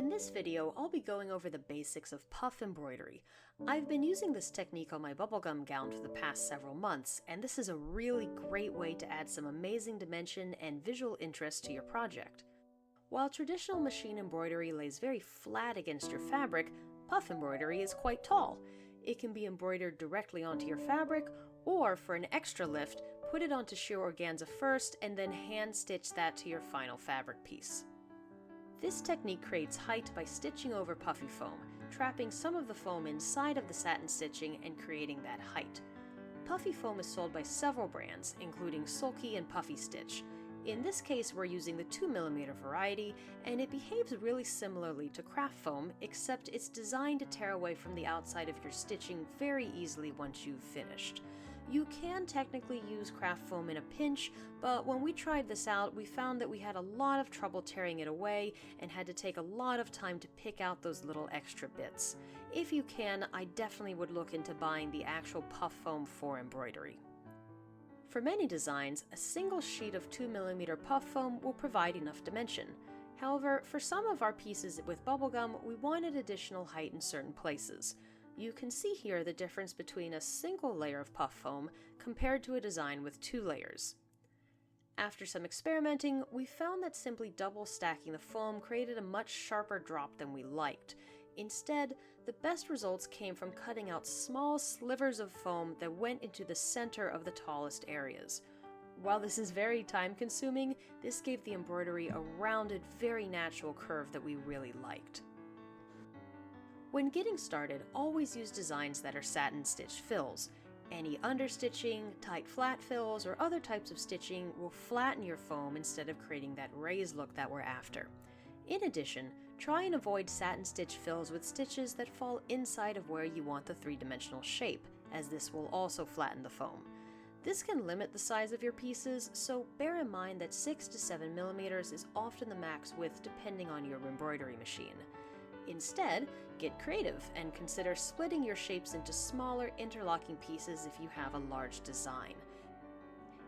In this video, I'll be going over the basics of puff embroidery. I've been using this technique on my bubblegum gown for the past several months, and this is a really great way to add some amazing dimension and visual interest to your project. While traditional machine embroidery lays very flat against your fabric, puff embroidery is quite tall. It can be embroidered directly onto your fabric, or for an extra lift, put it onto sheer organza first and then hand stitch that to your final fabric piece. This technique creates height by stitching over puffy foam, trapping some of the foam inside of the satin stitching and creating that height. Puffy foam is sold by several brands, including Sulky and Puffy Stitch. In this case, we're using the 2mm variety, and it behaves really similarly to craft foam, except it's designed to tear away from the outside of your stitching very easily once you've finished. You can technically use craft foam in a pinch, but when we tried this out, we found that we had a lot of trouble tearing it away and had to take a lot of time to pick out those little extra bits. If you can, I definitely would look into buying the actual puff foam for embroidery. For many designs, a single sheet of 2mm puff foam will provide enough dimension. However, for some of our pieces with bubblegum, we wanted additional height in certain places. You can see here the difference between a single layer of puff foam compared to a design with 2 layers. After some experimenting, we found that simply double stacking the foam created a much sharper drop than we liked. Instead, the best results came from cutting out small slivers of foam that went into the center of the tallest areas. While this is very time-consuming, this gave the embroidery a rounded, very natural curve that we really liked. When getting started, always use designs that are satin stitch fills. Any understitching, tight flat fills, or other types of stitching will flatten your foam instead of creating that raised look that we're after. In addition, try and avoid satin stitch fills with stitches that fall inside of where you want the 3-dimensional shape, as this will also flatten the foam. This can limit the size of your pieces, so bear in mind that 6 to 7mm is often the max width depending on your embroidery machine. Instead, get creative and consider splitting your shapes into smaller interlocking pieces if you have a large design.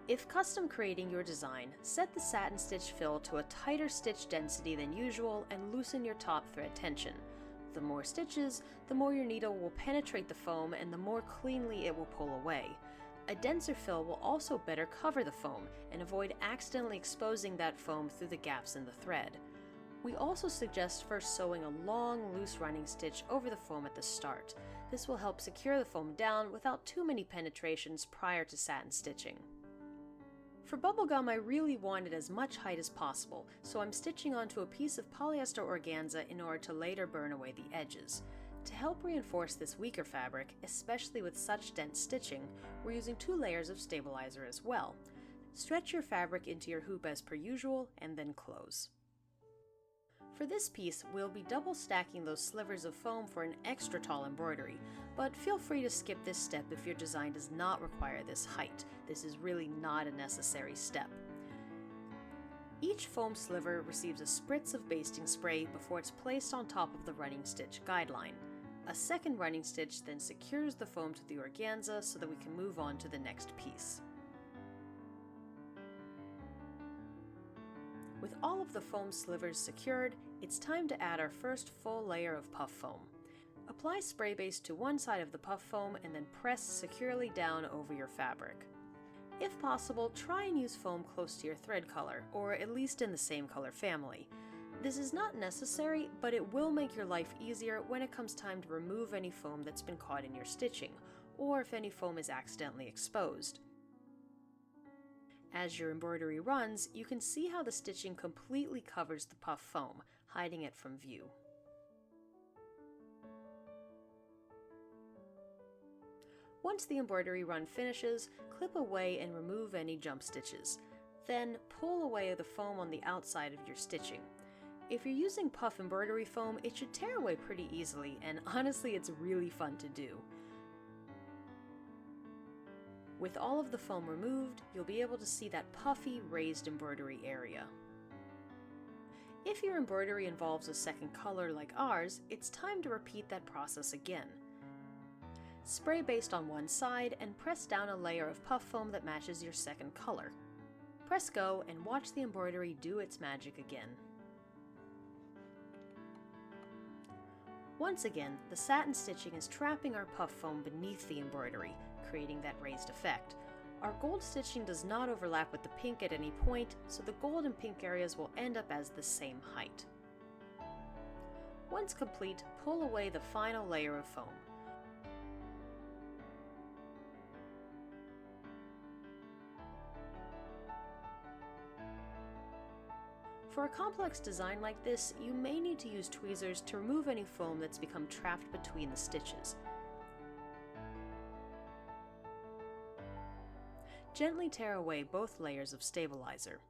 If custom creating your design, set the satin stitch fill to a tighter stitch density than usual and loosen your top thread tension. The more stitches, the more your needle will penetrate the foam and the more cleanly it will pull away. A denser fill will also better cover the foam and avoid accidentally exposing that foam through the gaps in the thread. We also suggest first sewing a long, loose running stitch over the foam at the start. This will help secure the foam down without too many penetrations prior to satin stitching. For bubblegum, I really wanted as much height as possible, so I'm stitching onto a piece of polyester organza in order to later burn away the edges. To help reinforce this weaker fabric, especially with such dense stitching, we're using 2 layers of stabilizer as well. Stretch your fabric into your hoop as per usual, and then close. For this piece, we'll be double stacking those slivers of foam for an extra tall embroidery, but feel free to skip this step if your design does not require this height. This is really not a necessary step. Each foam sliver receives a spritz of basting spray before it's placed on top of the running stitch guideline. A second running stitch then secures the foam to the organza so that we can move on to the next piece. With all of the foam slivers secured, it's time to add our first full layer of puff foam. Apply spray base to one side of the puff foam and then press securely down over your fabric. If possible, try and use foam close to your thread color, or at least in the same color family. This is not necessary, but it will make your life easier when it comes time to remove any foam that's been caught in your stitching, or if any foam is accidentally exposed. As your embroidery runs, you can see how the stitching completely covers the puff foam, hiding it from view. Once the embroidery run finishes, clip away and remove any jump stitches. Then pull away the foam on the outside of your stitching. If you're using puff embroidery foam, it should tear away pretty easily, and honestly, it's really fun to do. With all of the foam removed, you'll be able to see that puffy, raised embroidery area. If your embroidery involves a second color like ours, it's time to repeat that process again. Spray based on one side and press down a layer of puff foam that matches your second color. Press go and watch the embroidery do its magic again. Once again, the satin stitching is trapping our puff foam beneath the embroidery, creating that raised effect. Our gold stitching does not overlap with the pink at any point, so the gold and pink areas will end up as the same height. Once complete, pull away the final layer of foam. For a complex design like this, you may need to use tweezers to remove any foam that's become trapped between the stitches. Gently tear away both layers of stabilizer.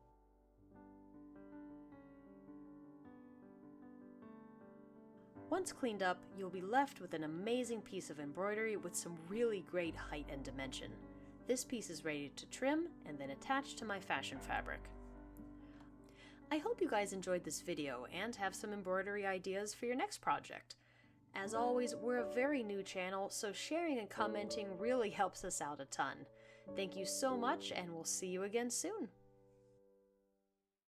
Once cleaned up, you'll be left with an amazing piece of embroidery with some really great height and dimension. This piece is ready to trim and then attach to my fashion fabric. I hope you guys enjoyed this video and have some embroidery ideas for your next project. As always, we're a very new channel, so sharing and commenting really helps us out a ton. Thank you so much, and we'll see you again soon.